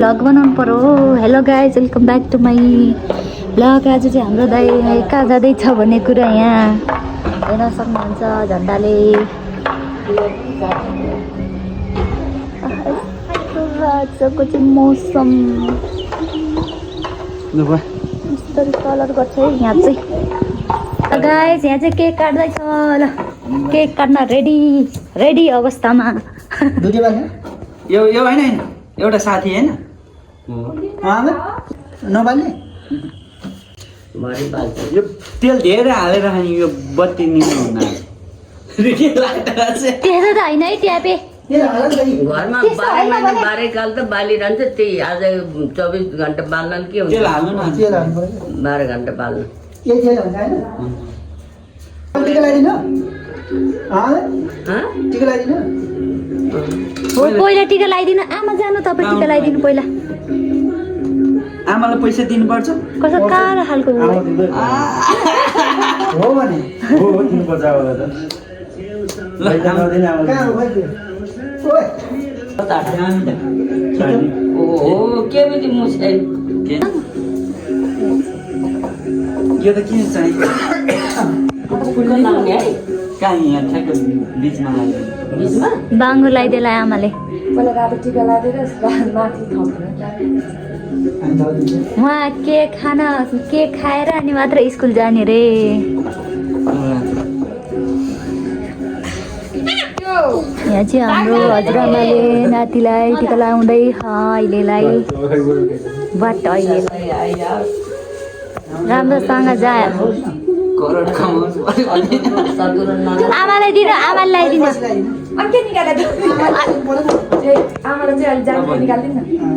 Vlog बनाउनु पर्यो। Hello guys, welcome back to my vlog. आज चाहिँ हाम्रो दाइ कहाँ जाँदैछ भन्ने कुरा यहाँ हेर्न सक्नुहुन्छ झन्डाले। आजको चाहिँ मौसम यस्तरी कलर गर्छ है यहाँ चाहिँ। गाइज यहाँ चाहिँ केक काट्दैछ ल, केक काट्न रेडी अवस्थामा। यो होइन एउटा साथी होइन नबाल्ने यो तेल धेरै हालेर खाने यो बत्ती निस्किनु त्यस्तो त होइन है ट्यापे घरमा बारेकाल त बालिरहन्छ। त्यही आज 24 घन्टा बाल्न के हुन्छ? तेल हाल्नु न, तेल हाल्नु पर्यो। 12 घन्टा बाल्नु के तेल हुन्छ हैन? टिका लगाइदिनु? टिका लगाइदिनु? हो पहिला टिका लगाइदिनु। आमा जानु, तपाईँ टिका लगाइदिनु पहिला। आमालाई पैसा दिनुपर्छ? कस्तो कालो खालको हो भने हो दिनुपर्छ होला त। ल आमा दिन आमा कहाँ हो भाइ? ओए ओ के बिति मुस्दैन के यो त किन चाहियो? फुलको लाउने है कहाँ यहाँ ठ्याक्क बिचमा लाग्यो बिचमा बाङ्गो लगाइदिएला आमाले। पहिला रातो टिका लगाएर माथि थप्नु। उहाँ केक खाएर अनि मात्र स्कुल जाने रे। यहाँ चाहिँ हाम्रो हजुरआमाले नातिलाई टिका लगाउँदै अहिलेलाई बाट अहिले राम्रोसँग जाए। आमालाई दिनु, आमालाई लगाइदिनु।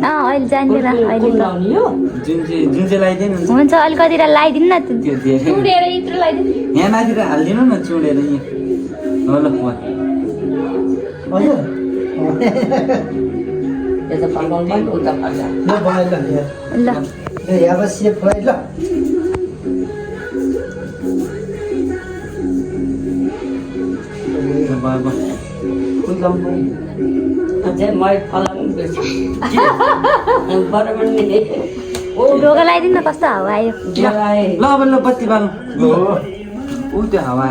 अहिले जान्दैन अहिले त जुन चाहिँ लगाइदिनु हुन्छ। अलिकति लगाइदिनु न, चुडेर यत्रो लगाइदिनु। यहाँ माथि हालिदिनु न चुडेर यहाँ। हो ल त्यसो फर्काउनु पनि उता फर्का ल अझै मै फलाउनु बेसी बराबर नि ढोका लगाइदिनु न, कस्तो हावा आयो। ल अब ल बत्ती बाल्नु ऊ त्यो हावा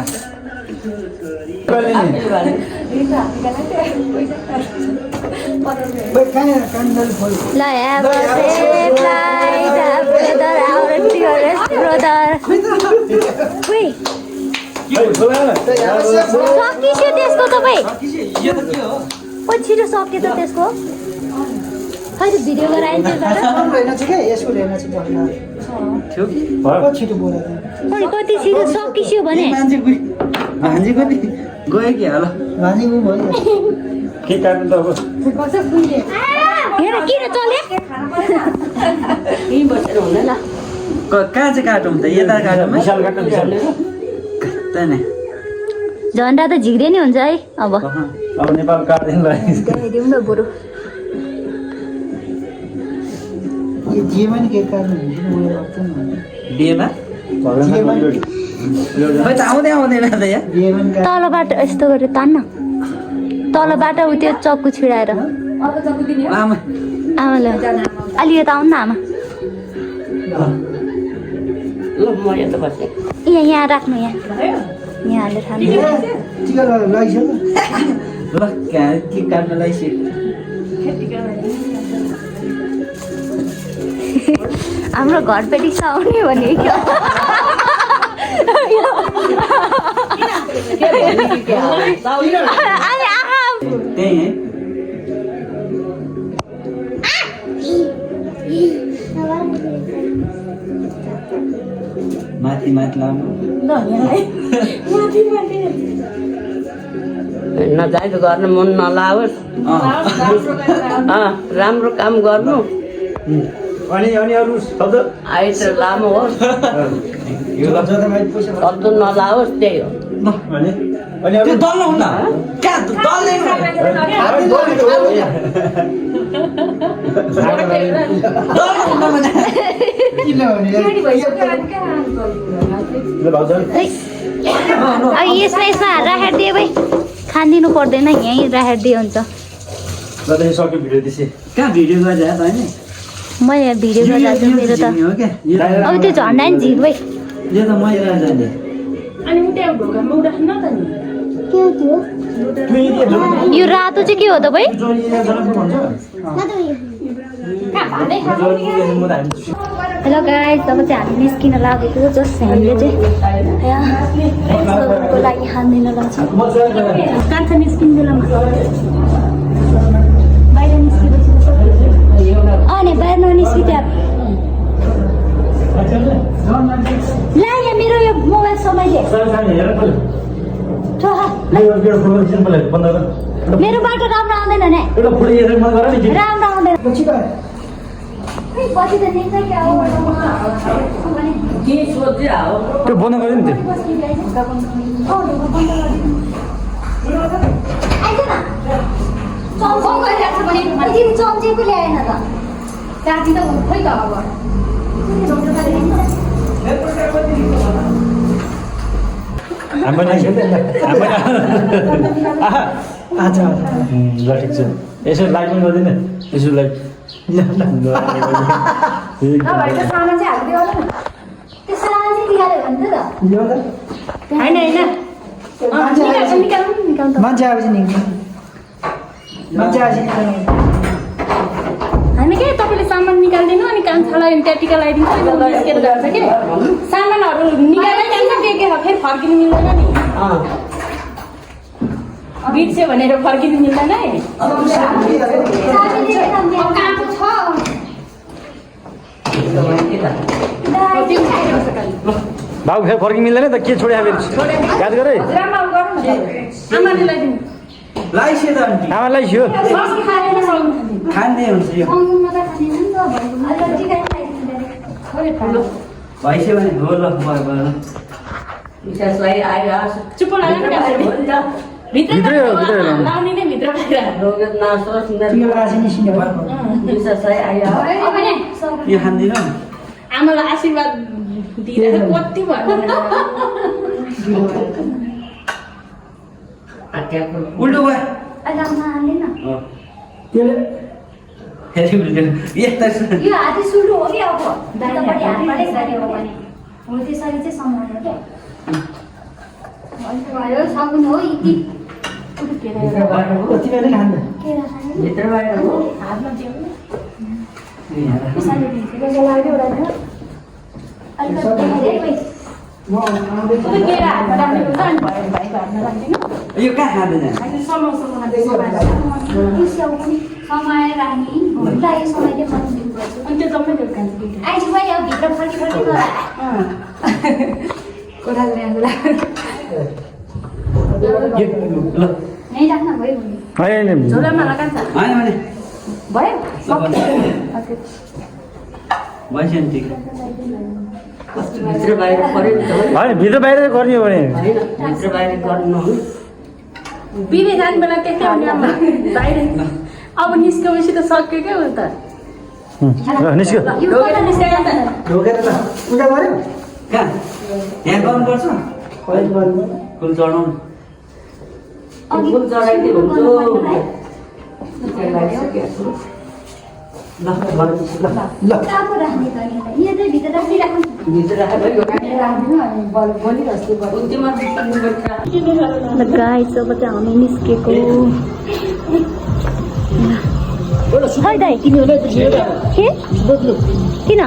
ल have a safe flight, brother, our dearest brother. उई सकिसक्यो त्यसको तपाईँ। ओ छिटो सक्यो त त्यसको। खै त भिडियो गराइन्छ कति छिटो सकिस्यो भने भान्जीको नि गयो कि होला भान्जीको भयो के काट्नु त अब हेर किन चले यहीँ बसेर हुँदैन। कहाँ चाहिँ काटौँ त? यता काटौँ विशाल काट्नु त नि झन्डा त झिक्रे नै हुन्छ है। अब नेपाल काट्दैन देखाइदिउँ न बरु। आउँदैन त यहाँ तलबाट यस्तो गरेर तान्न, तलबाट उ त्यो चक्कु छिडाएर। आमाले अलि यता आउनु न आमा। ल म यता बसेँ। यहाँ राख्नु, यहाँ हालेर खानु। ल के काट्नलाई हाम्रो घरपेटी आउने भने त्यही है माथि लाउनु नजाइद गर्न मन नलाओस्। राम्रो काम गर्नु। अनि अरू शब्द आइस लामो होस्, शब्द नलाओस्। त्यही हो। त्यो दल्नु हुन्न क्या यसमा राखेर दिए भाइ खानिदिनु पर्दैन, यहीँ राखेर दिए हुन्छ। सक्यो भिडियो त्यसै कहाँ भिडियो गर्छ त होइन म यहाँ भिडियो गरिरहेको छु मेरो त हो क्या अब त्यो झन्डा नि झिक भाइ यो त मैला जाने यो रातो चाहिँ के हो त भाइ हेलो गाइस अब चाहिँ हामी निस्किन लागेको जस्ट हामीले चाहिँ को लागि खाँदैन लाग्छ कान्छ निस्किने बेलामा बाहिर निस्किएपछि अनि बाहिर ननिस्कि त्यहाँ ला यहाँ मेरो यो मोबाइल समयले मेरो बाटो राम्रो आउँदैन नि राम्रो आउँदैन पछि त निस्छ क्या हो के सोचे हो त्यो बन्द गर्यो नि त्यो चम्चेको ल्याएन त राति त खोइ त अब अच्छा ल ठिक छ यसो लाइक पनि गर्दैन यसो लाइक सामान चाहिँ हाल्दै होला न त्यो सामान चाहिँ निकाल्यो भने त होइन होइन मान्छे आएपछि निक्ल्छ मान्छे आएपछि हामी के तपाईँले सामान निकाल्दिनु अनि कान्छालाई त्यहाँ टिका लगाइदिन्छ निस्केर जान्छ कि सामानहरू निकाल्दै जान्छ के हो फेरि फर्किनु मिल्दैन नि बिर्स्यो भनेर फर्किनु मिल्दैन है भाउ फेरि फर्कि मिल्दैन त के छोड्या फेरि याद गरे आमाले लगाइदिनु लाइसियो त आन्टी आमा लाइसियो खाँदै हुन्छ यो भइसक्यो भने हो ल भयो विकासलाई आयो चुप भित्रै हो, भित्रै हो। लाउने नै भित्र रोगत नासोस् त्यो राசி निस्किने विकासलाई आयो यो खाँदिन आमालाई आशीर्वाद दिएर कति भयो उल्टो भयो त्यसले फेरि उल्टो यता यो हाती सुरु हो कि अब दाहिनेपट्टि हातबाटै गरे हो भने हो त्यसरी चाहिँ समाउनु क्या भयो सक्नु हो यति कति बेला खान्छ केरा खाने भित्र बाहिर हो हातमा जेउ पिसाले दिन्छ लाग्यो एउटा अलिकति धेरै भइ म आउँदै केरा हातमा राख्नु पर्छ अनि भयो भाइको हातमा राख्दिनु यो कहाँ खाँदैन अहिले समाउँछ खाँदैछ स्याउ पनि समाएर राख्ने होला यो समयले मन दिनुपर्छ अनि त्यो जम्मै त्यो खान्छ आइज भाइ अब भित्र फर्की फर्की गएर कोठा ल्याएर ल नै राख्न भयो भने होइन झोलामा लगान्छ होइन भने भयो भइसक्यो नि ठिक भित्र बाहिर पऱ्यो नि त होइन भित्र बाहिर गर्ने हो भने होइन भित्र बाहिर गर्नु हो बिबे जाने बेला त्यस्तै हो नि आमा बाहिर अब निस्केपछि त सक्यो क्या उ त ल निस्क्यो यो कता निस्केको त ढोकेर ल पूजा गर्यो कहाँ यहाँ गर्नुपर्छ कहिले गर्नु फुल चढाउनु फुल चढाइदियो हुन्छ ल ल कहाँको राख्ने त यहाँ चाहिँ भित्र राखिराख्नु भित्र राखेर राख्दिनु अनि बोलिरहन्छु बुद्धिमा ल गाइस अब चाहिँ हामी निस्केको है दाइ के किन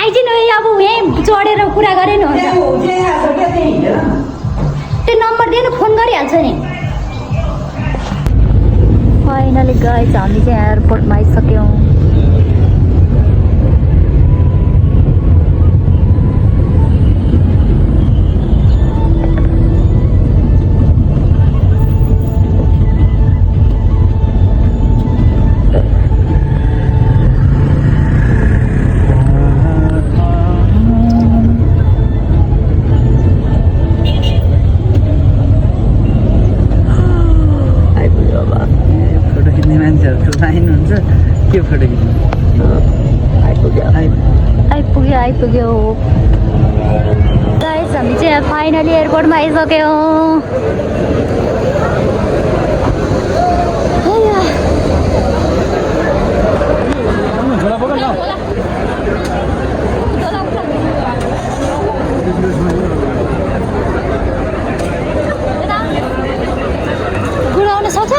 आइदिनु अब यहीँ चढेर कुरा गरे नि हुन्छ त्यो नम्बर दिनु फोन गरिहाल्छ नि फाइनली गाइस हामी चाहिँ एयरपोर्टमा आइसक्यौँ फोटो खिच्ने मान्छेहरूको लाइन हुन्छ के फोटो खिच्नु आइपुग्यो गाइस हामी चाहिँ फाइनली एयरपोर्टमा आइसक्यौँ गुडाउन सक्छ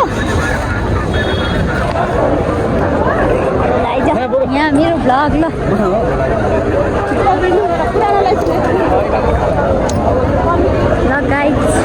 यहाँ मेरो भ्लग ल गाइस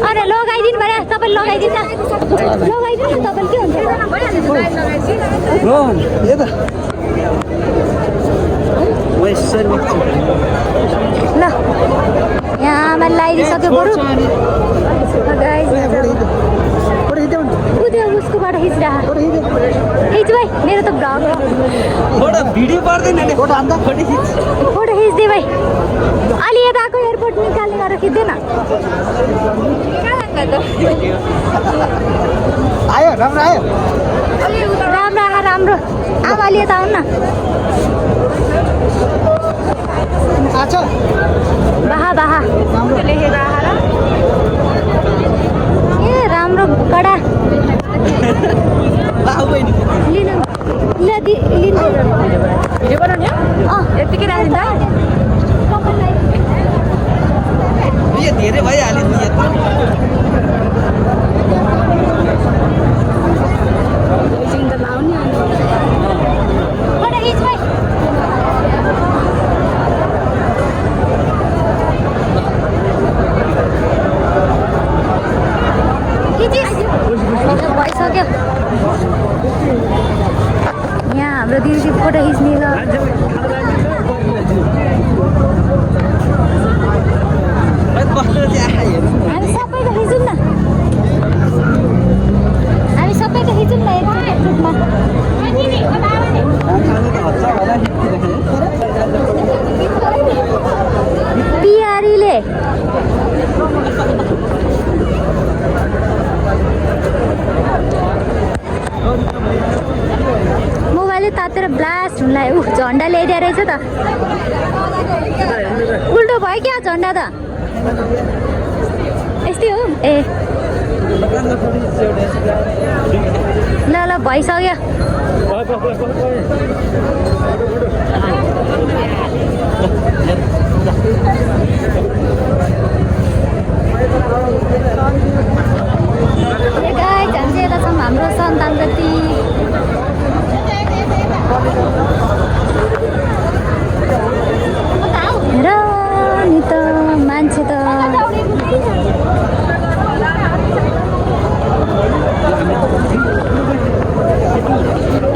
अरे लगाइदिनु पर्यो तपाईँले लगाइदिनु लगाइदिनु न तपाईँले के हुन्छ ल यहाँ आमाले लगाइदिइसक्यो बरु उसकोबाट खिचिरह खिच भाइ मेरो त भ्लग भिडियो पर्दैन नि फोटो खिच्दे भाइ अलि यताको एयरपोर्ट निकाल्ने गरेर खिच्दैन आयो राम्रो आयो राम्रो राम्रो आमा अलि यता आउनु न आछ बाहा बाहा ए राम्रो कडा लिनु भिडियो बनाउने यतिकै राखिन्छ धेरै भइहाल्यो फोटो खिच भाइ भइसक्यो यहाँ हाम्रो दिदी फोटो खिच्ने ल हामी सबैको खिचौँ न हामी सबैको खिचौँ न एक ग्रुपमा पियारीले मोबाइलले तातेर ब्लास्ट हुन लाग्यो झन्डा ल्याइदिएर रहेछ त उल्टो भयो क्या झन्डा त यस्तै हो ए ल ल भइसक्यो हामी यता छौँ हाम्रो सन्तान जति र नि त मान्छे त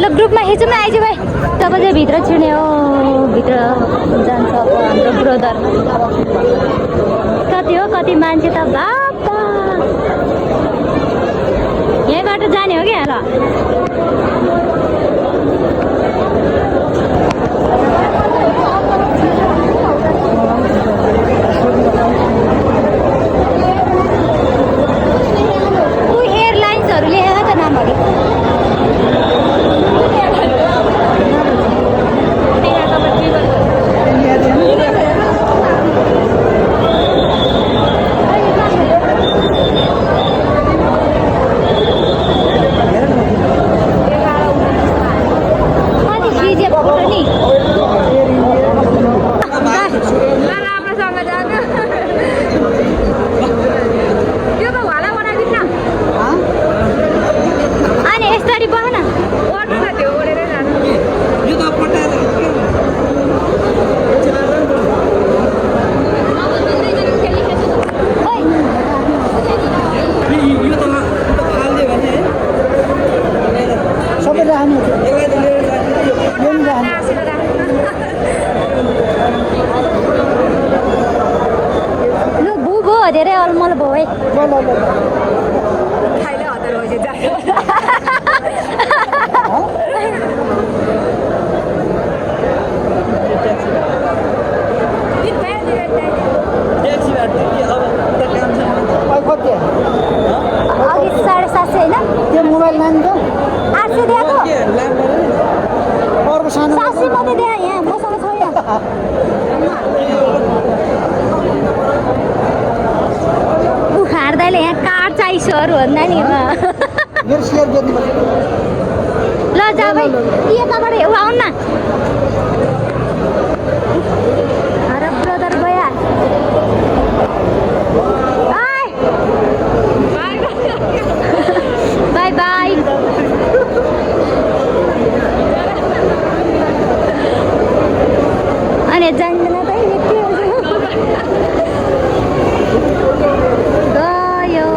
ल ग्रुपमा खिचौँ न आइज भाइ तब चाहिँ भित्र छिर्ने हो भित्र जान्छ अब हाम्रो ब्रदर कति हो कति मान्छे त बाबा यहीँबाट जाने हो क्या ल एयरलाइन्सहरू लेखेको त नामहरू धेरै अलमल भयो है उखार्दैले यहाँ काट्छ आइसहरू भन्दा नि मेरो सेयर बेच्नु ल जा भाइ यताबाट हेउ आउन न अरे ब्रदर गया बाई बाई अनि जान्दैन त गयो